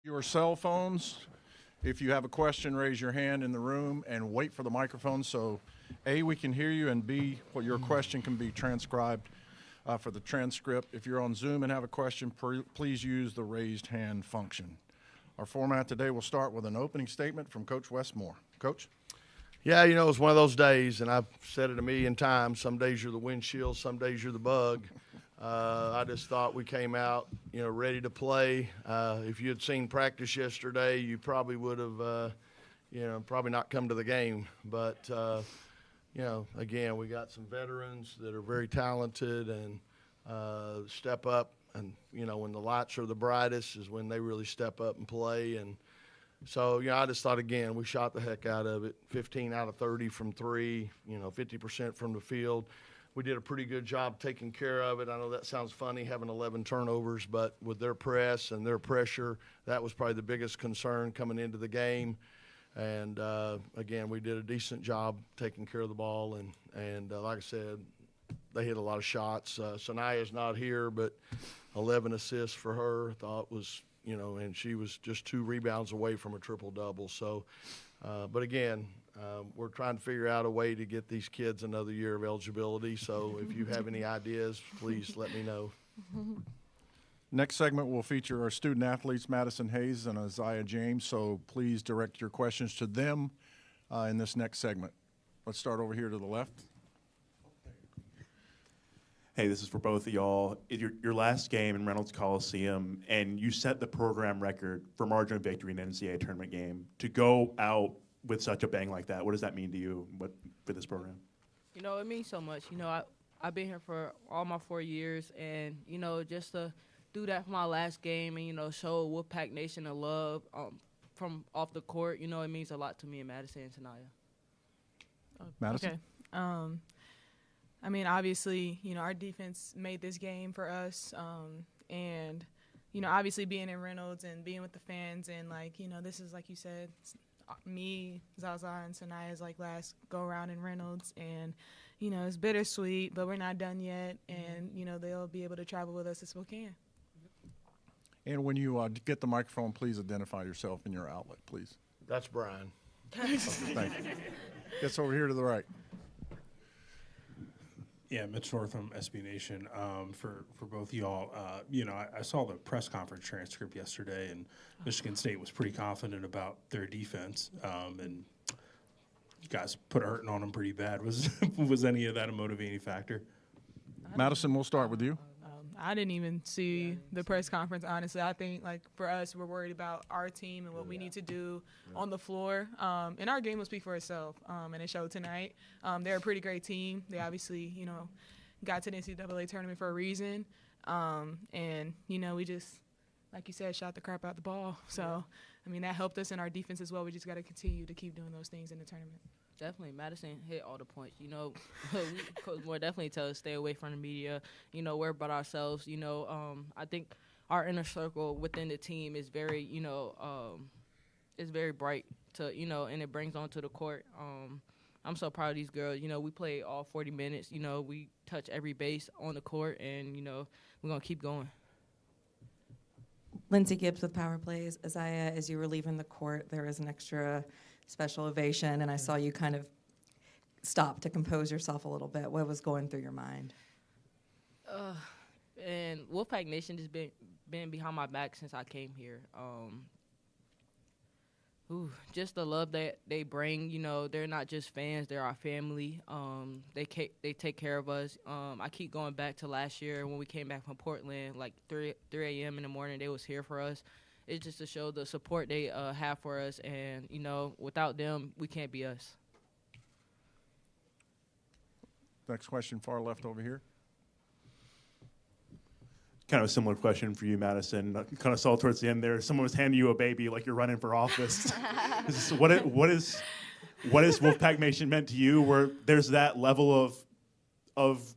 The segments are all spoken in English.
Your cell phones. If you have a question, raise your hand in the room and wait for the microphone so A, we can hear you, and B, what your question can be transcribed for the transcript. If you're on Zoom and have a question, please use the raised hand function. Our format today will start with an opening statement from Coach Wes Moore. Coach? Yeah, you know, it's one of those days, and I've said it a million times. Some days you're the windshield, some days you're the bug. I just thought we came out, you know, ready to play. If you had seen practice yesterday, you probably would have, probably not come to the game. But, again, we got some veterans that are very talented and step up. And, you know, when the lights are the brightest is when they really step up and play. And so, I just thought, again, we shot the heck out of it. 15 out of 30 from three, 50% from the field. We did a pretty good job taking care of it. I know that sounds funny, having 11 turnovers, but with their press and their pressure, that was probably the biggest concern coming into the game. And, again, we did a decent job taking care of the ball. And like I said, they hit a lot of shots. Sanaya's not here, but 11 assists for her. Thought was, and she was just 2 rebounds away from a triple-double. So, but again, we're trying to figure out a way to get these kids another year of eligibility. So if you have any ideas, please let me know. Next segment will feature our student athletes, Madison Hayes and Isaiah James. So please direct your questions to them in this next segment. Let's start over here to the left. Hey, this is for both of y'all. Your last game in Reynolds Coliseum, and you set the program record for margin of victory in an NCAA tournament game. To go out with such a bang like that, what does that mean to you for this program? It means so much. I've been here for all my 4 years, and, just to do that for my last game and, show Wolfpack Nation the love from off the court, it means a lot to me and Madison and Sanaya. Madison? Okay. Obviously, our defense made this game for us. And, obviously being in Reynolds and being with the fans and, this is, like you said, me, Zaza, and Sanaya's, last go-around in Reynolds. And, it's bittersweet, but we're not done yet. And, they'll be able to travel with us to Spokane. And when you get the microphone, please identify yourself and your outlet, please. That's Brian. Thank you. Gets over here to the right. Yeah, Mitch Northam, SB Nation. For both of y'all, I saw the press conference transcript yesterday, and Michigan State was pretty confident about their defense, and you guys put a hurting on them pretty bad. Was any of that a motivating factor? Madison, we'll start with you. I didn't even see the press conference, honestly. I think, for us, we're worried about our team and what we need to do on the floor. And our game will speak for itself, and it showed tonight. They're a pretty great team. They obviously, got to the NCAA tournament for a reason. And, we just, like you said, shot the crap out the ball. So, that helped us in our defense as well. We just got to continue to keep doing those things in the tournament. Definitely. Madison hit all the points. Coach Moore definitely tell us stay away from the media, worry about ourselves. I think our inner circle within the team is very, is very bright to, and it brings on to the court. I'm so proud of these girls. We play all 40 minutes. We touch every base on the court, and, we're going to keep going. Lindsay Gibbs with Power Plays. Isaiah, as you were leaving the court, there was an extra special ovation, and I saw you kind of stop to compose yourself a little bit. What was going through your mind? And Wolfpack Nation has been behind my back since I came here. Just the love that they bring. They're not just fans; they're our family. They take care of us. I keep going back to last year when we came back from Portland, 3 a.m. in the morning. They was here for us. It's just to show the support they have for us, and, without them, we can't be us. Next question, far left over here. Kind of a similar question for you, Madison. Kind of saw towards the end there, someone was handing you a baby like you're running for office. What is Wolfpack Nation meant to you, where there's that level of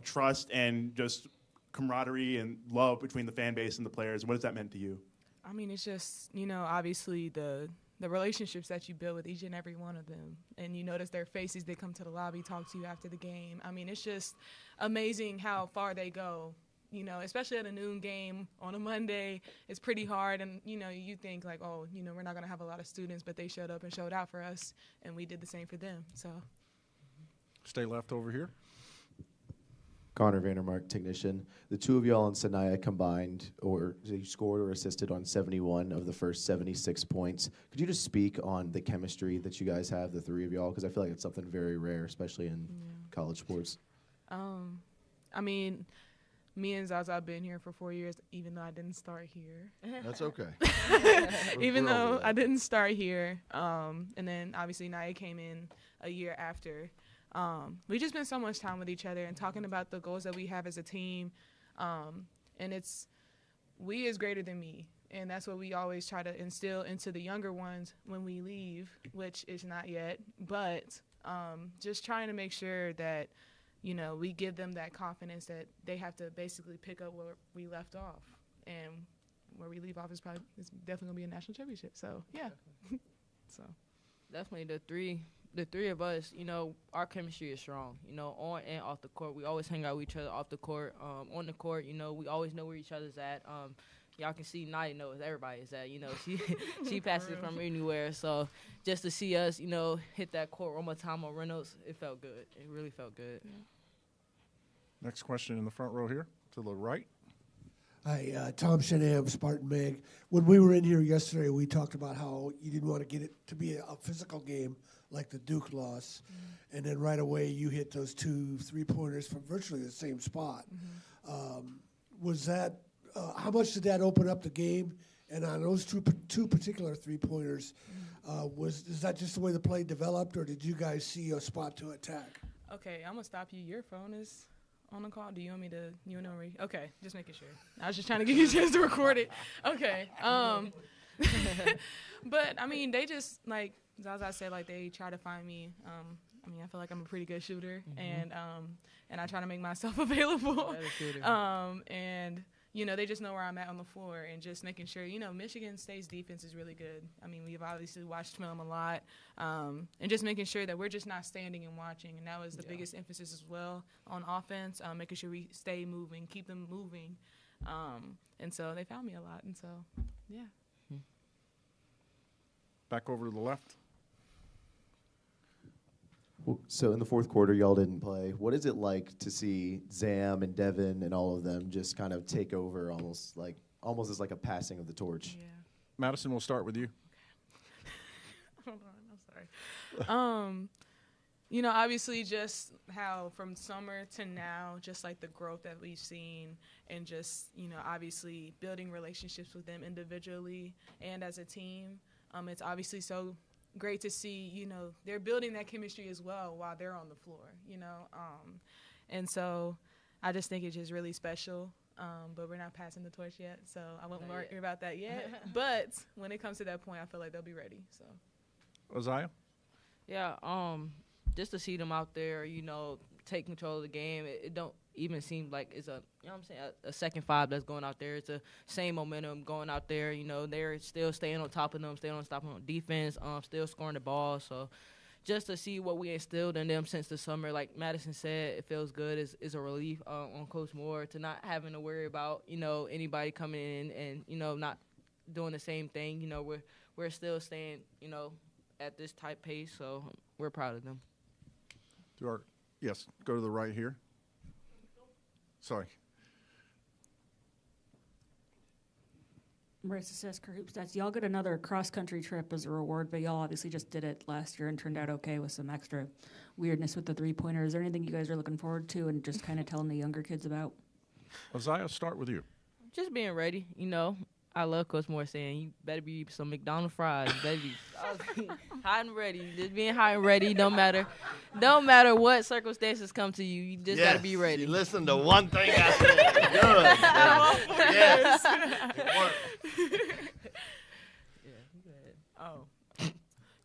trust and just camaraderie and love between the fan base and the players? What has that meant to you? It's just, obviously the relationships that you build with each and every one of them. And you notice their faces, they come to the lobby, talk to you after the game. It's just amazing how far they go you know, especially at a noon game on a Monday, it's pretty hard. And, you know, you think like, oh, you know, we're not going to have a lot of students, but they showed up and showed out for us, and we did the same for them. So. Stay left over here. Connor Vandermark, technician. The two of y'all and Sanaya combined, or you scored or assisted on 71 of the first 76 points. Could you just speak on the chemistry that you guys have, the three of y'all? Because I feel like it's something very rare, especially in college sports. I mean, me and Zaza have been here for 4 years, even though I didn't start here. That's okay. Even though I didn't start here. And then obviously Naya came in a year after. We just spent so much time with each other and talking about the goals that we have as a team. And it's, we is greater than me. And that's what we always try to instill into the younger ones when we leave, which is not yet. But just trying to make sure that, you know, we give them that confidence that they have to basically pick up where we left off. And where we leave off is definitely going to be a national championship. So, yeah. So Definitely the three of us, you know, our chemistry is strong, you know, on and off the court. We always hang out with each other off the court. On the court, you know, we always know where each other's at. Y'all can see Naya knows everybody is at, you know. She passes from anywhere. So just to see us, you know, hit that court one more time on Reynolds, it felt good. It really felt good. Yeah. Next question in the front row here to the right. Hi, Tom Shanahan, Spartan Mag. When we were in here yesterday, we talked about how you didn't want to get it to be a physical game like the Duke loss. Mm-hmm. And then right away you hit those 2 3-pointers from virtually the same spot. Mm-hmm. Was that, how much did that open up the game? And on those two particular 3-pointers, is that just the way the play developed, or did you guys see a spot to attack? Okay, I'm going to stop you. Your phone is on the call. Do you want me to, okay, just making sure. I was just trying to give you a chance to record it. Okay. But, I mean, they just, like Zaza said, like, they try to find me. I mean, I feel like I'm a pretty good shooter, and I try to make myself available. And, you know, they just know where I'm at on the floor, and just making sure, you know, Michigan State's defense is really good. I mean, we've obviously watched film a lot, and just making sure that we're just not standing and watching. And that was the biggest emphasis as well on offense, making sure we stay moving, keep them moving. And so they found me a lot, and so, yeah. Back over to the left. So in the fourth quarter, y'all didn't play. What is it like to see Zam and Devin and all of them just kind of take over almost as like a passing of the torch? Yeah. Madison, we'll start with you. Hold on, I'm sorry. You know, obviously just how from summer to now, just like the growth that we've seen, and just, you know, obviously building relationships with them individually and as a team. It's obviously so great to see, you know, they're building that chemistry as well while they're on the floor, you know. And so I just think it's just really special. But we're not passing the torch yet, so I won't worry about that yet. But when it comes to that point, I feel like they'll be ready. So, Uzziah? Yeah, just to see them out there, you know, take control of the game, it don't even seem like it's a, you know what I'm saying, a second five that's going out there. It's the same momentum going out there. You know, they're still staying on top of them, still on stopping on defense, still scoring the ball. So just to see what we instilled in them since the summer, like Madison said, it feels good. Is a relief on Coach Moore to not having to worry about, you know, anybody coming in and, you know, not doing the same thing. You know, we're still staying, you know, at this type pace, so we're proud of them. Yes, go to the right here. Sorry. Marissa Sesker, Hoopstats. Y'all get another cross-country trip as a reward, but y'all obviously just did it last year and turned out okay with some extra weirdness with the three-pointer. Is there anything you guys are looking forward to and just kind of telling the younger kids about? Uzziah, start with you. Just being ready, you know. I love Coach Moore saying, you better be some McDonald's fries. You better be hot and ready. Just being hot and ready, no matter what circumstances come to you. You just got to be ready. You listen to one thing I said. Good. Yes. Oh.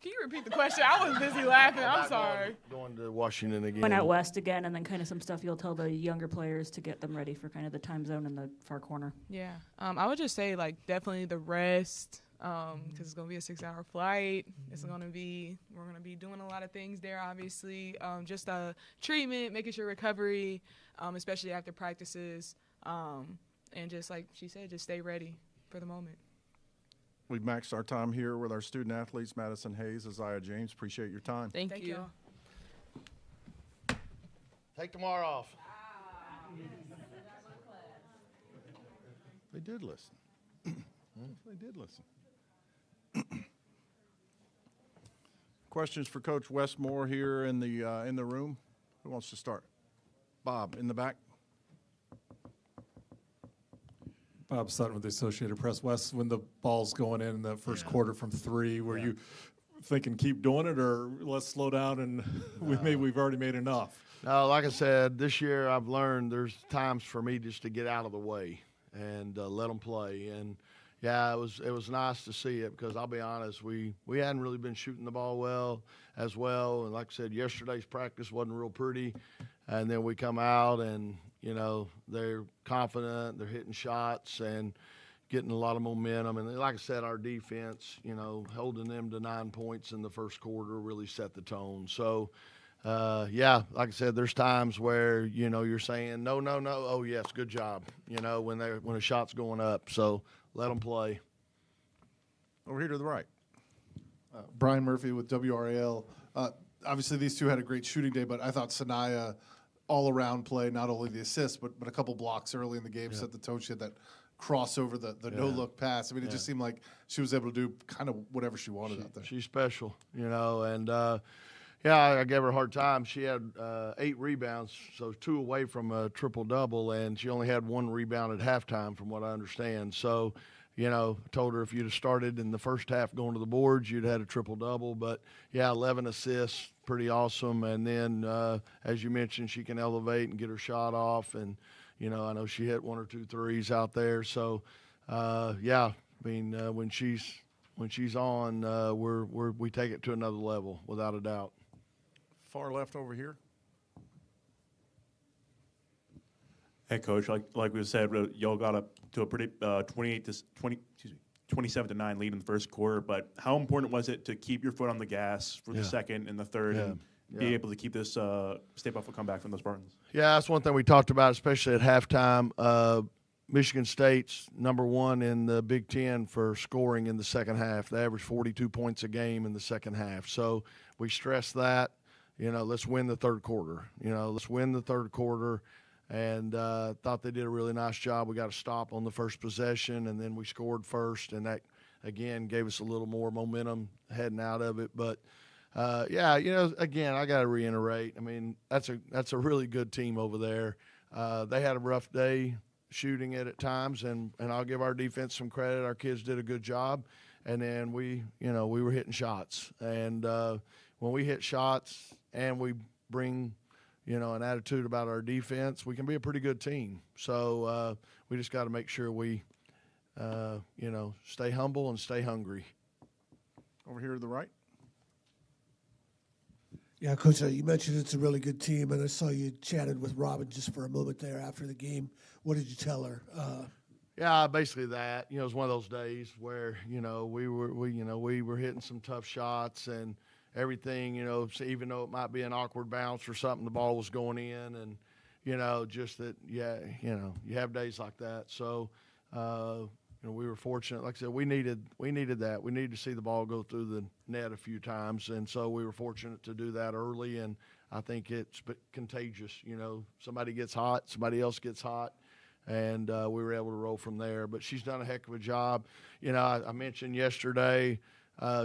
Can you repeat the question? I was busy laughing. I'm sorry. Going to Washington again. Went out west again, and then kind of some stuff you'll tell the younger players to get them ready for kind of the time zone in the far corner. Yeah. I would just say, like, definitely the rest, because it's going to be a 6-hour flight. It's going to be, we're going to be doing a lot of things there, obviously. Just treatment, making sure recovery, especially after practices. And just like she said, just stay ready for the moment. We've maxed our time here with our student athletes, Madison Hayes, Isaiah James. Appreciate your time. Thank you. y'all. Take tomorrow off. They did listen. They did listen. Questions for Coach Wes Moore here in the room? Who wants to start? Bob, in the back. Bob Sutton with the Associated Press. Wes, when the ball's going in the first quarter from 3, were you thinking keep doing it or let's slow down and we've already made enough? No, like I said, this year I've learned there's times for me just to get out of the way and let them play. And, yeah, it was nice to see it because I'll be honest, we hadn't really been shooting the ball well. And like I said, yesterday's practice wasn't real pretty. And then we come out and, they're confident, they're hitting shots and getting a lot of momentum. And like I said, our defense, holding them to 9 points in the first quarter really set the tone. So, like I said, there's times where, you're saying, no, oh, yes, good job, when a shot's going up. So let them play. Over here to the right. Brian Murphy with WRAL. Obviously, these two had a great shooting day, but I thought Sanaya all-around play, not only the assist, but a couple blocks early in the game set the tone. She had that crossover, the no-look pass. I mean, it just seemed like she was able to do kind of whatever she wanted out there. She's special, and I gave her a hard time. She had 8 rebounds, so 2 away from a triple-double, and she only had 1 rebound at halftime from what I understand. So, told her if you'd have started in the first half going to the boards, you'd had a triple-double. But, 11 assists, pretty awesome. And then, as you mentioned, she can elevate and get her shot off. And, I know she hit 1 or 2 threes out there. So, when she's on, we take it to another level without a doubt. Far left over here. Hey, Coach, like we said, y'all got up to a pretty 27-9 lead in the first quarter. But how important was it to keep your foot on the gas for the second and the third and be able to keep this step up and come back from those Spartans? Yeah, that's one thing we talked about, especially at halftime. Michigan State's number 1 in the Big Ten for scoring in the second half. They averaged 42 points a game in the second half. So we stressed that. Let's win the third quarter. And thought they did a really nice job. We got a stop on the first possession, and then we scored first, and that, again, gave us a little more momentum heading out of it. But, again, I got to reiterate, I mean, that's a really good team over there. They had a rough day shooting it at times, and I'll give our defense some credit. Our kids did a good job. And then we were hitting shots. And when we hit shots and we bring – an attitude about our defense, we can be a pretty good team. So we just got to make sure we, stay humble and stay hungry. Over here to the right. Yeah, Coach, you mentioned it's a really good team, and I saw you chatted with Robin just for a moment there after the game. What did you tell her? Basically that. It was one of those days where we were hitting some tough shots and everything, so even though it might be an awkward bounce or something, the ball was going in, and just that, you have days like that. So, we were fortunate. Like I said, we needed that. We needed to see the ball go through the net a few times, and so we were fortunate to do that early. And I think it's contagious. Somebody gets hot, somebody else gets hot, and we were able to roll from there. But she's done a heck of a job. I mentioned yesterday.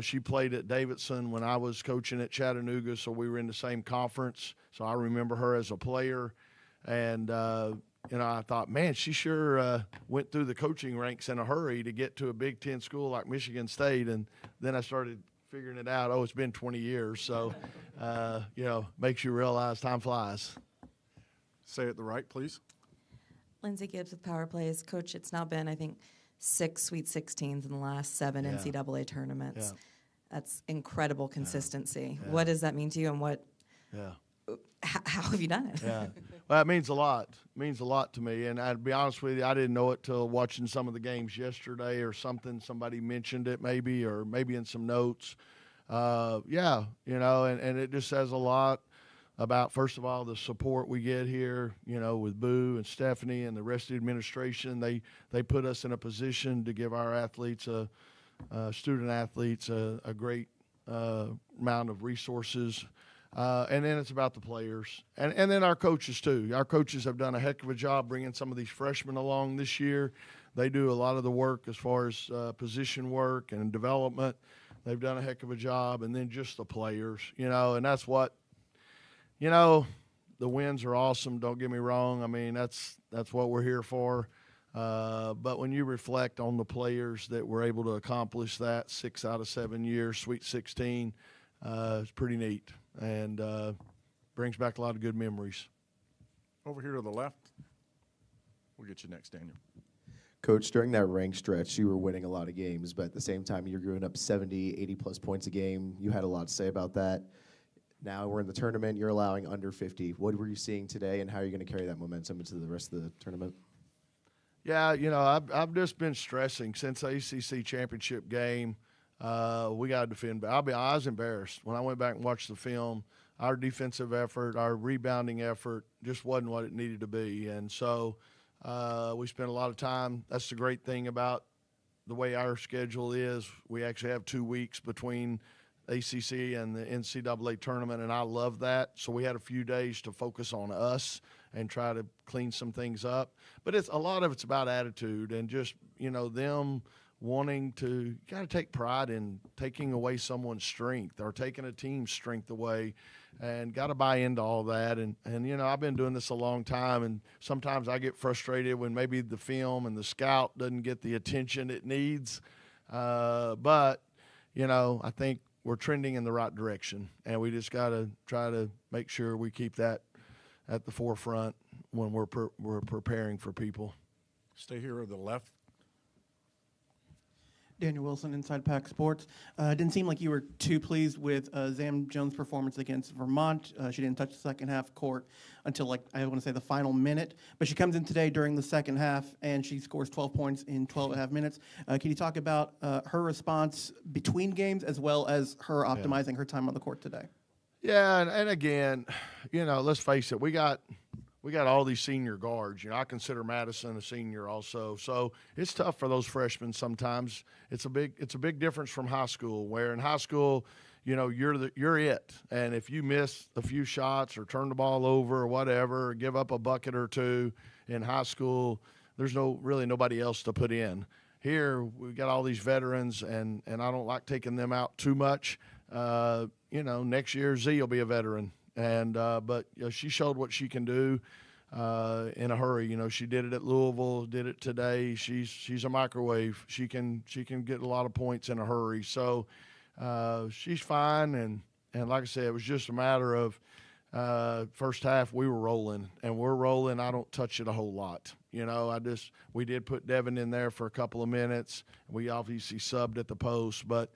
She played at Davidson when I was coaching at Chattanooga, so we were in the same conference. So I remember her as a player. And, I thought, man, she sure went through the coaching ranks in a hurry to get to a Big Ten school like Michigan State. And then I started figuring it out. It's been 20 years. So, makes you realize time flies. Say it the right, please. Lindsay Gibbs with Power Plays. Coach, it's now been, I think, 6 Sweet 16s in the last 7 NCAA tournaments. Yeah. That's incredible consistency. Yeah. What does that mean to you, and how have you done it? Yeah. Well, it means a lot. It means a lot to me. And I'd be honest with you, I didn't know it till watching some of the games yesterday or something. Somebody mentioned it maybe, or maybe in some notes. And it just says a lot about, first of all, the support we get here, you know, with Boo and Stephanie and the rest of the administration. They put us in a position to give our athletes, student athletes, a great amount of resources. And then it's about the players. And then our coaches, too. Our coaches have done a heck of a job bringing some of these freshmen along this year. They do a lot of the work as far as position work and development. They've done a heck of a job. And then just the players, you know, and that's what, you know, the wins are awesome. Don't get me wrong. I mean, that's what we're here for. But when you reflect on the players that were able to accomplish that 6 out of 7 years, Sweet 16, it's pretty neat and brings back a lot of good memories. Over here to the left. We'll get you next, Daniel. Coach, during that rank stretch, you were winning a lot of games, but at the same time, you're giving up 70, 80-plus points a game. You had a lot to say about that. Now we're in the tournament. You're allowing under 50. What were you seeing today, and how are you going to carry that momentum into the rest of the tournament? Yeah, you know, I've just been stressing since the ACC championship game. We got to defend. I was embarrassed when I went back and watched the film. Our defensive effort, our rebounding effort, just wasn't what it needed to be, and so we spent a lot of time. That's the great thing about the way our schedule is. We actually have 2 weeks between ACC and the NCAA tournament, and I love that. So we had a few days to focus on us and try to clean some things up. But a lot of it's about attitude and just, you know, them wanting to, you got to take pride in taking away someone's strength or taking a team's strength away, and got to buy into all that. And you know, I've been doing this a long time, and sometimes I get frustrated when maybe the film and the scout doesn't get the attention it needs. But, you know, I think we're trending in the right direction, and we just got to try to make sure we keep that at the forefront when we're preparing for people. Stay here to the left. Daniel Wilson, Inside Pack Sports. Didn't seem like you were too pleased with Zam Jones' performance against Vermont. She didn't touch the second half court until, like, I want to say the final minute. But she comes in today during the second half, and she scores 12 points in 12 and a half minutes. Can you talk about her response between games as well as her optimizing her time on the court today? Yeah, and again, you know, let's face it, we got all these senior guards. You know, I consider Madison a senior also. So it's tough for those freshmen sometimes. It's a big difference from high school, where in high school, you know, you're it. And if you miss a few shots or turn the ball over or whatever, or give up a bucket or two in high school, there's really nobody else to put in. Here, we've got all these veterans, and I don't like taking them out too much. You know, next year Z will be a veteran. But you know, she showed what she can do in a hurry. You know, she did it at Louisville, did it today. She's a microwave. She can get a lot of points in a hurry. So she's fine. And like I said, it was just a matter of first half we were rolling, and we're rolling. I don't touch it a whole lot. You know, we did put Devin in there for a couple of minutes. We obviously subbed at the post, but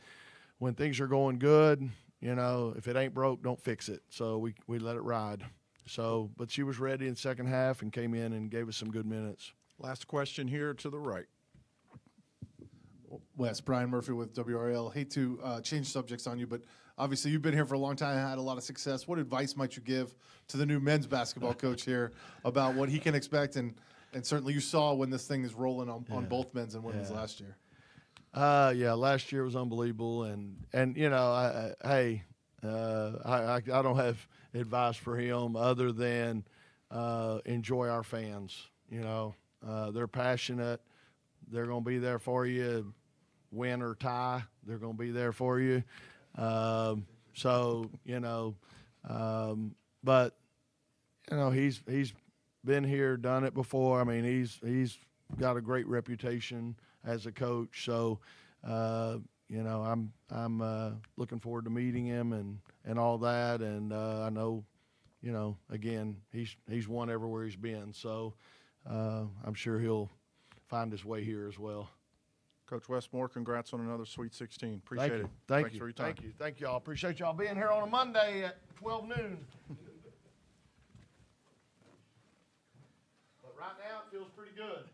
when things are going good, you know, if it ain't broke, don't fix it. So we let it ride. So, but she was ready in the second half and came in and gave us some good minutes. Last question here to the right. Wes, Brian Murphy with WRL. Hate to change subjects on you, but obviously you've been here for a long time, had a lot of success. What advice might you give to the new men's basketball coach here about what he can expect? And certainly you saw when this thing is rolling on both men's and women's last year. Yeah, last year was unbelievable, and you know, I don't have advice for him other than enjoy our fans. You know, they're passionate. They're going to be there for you, win or tie. They're going to be there for you. So you know, but you know, he's been here, done it before. I mean, he's got a great reputation as a coach. So, you know, I'm looking forward to meeting him and all that. And I know, you know, again, he's won everywhere he's been. So I'm sure he'll find his way here as well. Coach Wes Moore, congrats on another Sweet 16. Appreciate it. Thanks for your time. Thank y'all. Appreciate y'all being here on a Monday at 12 noon. But right now it feels pretty good.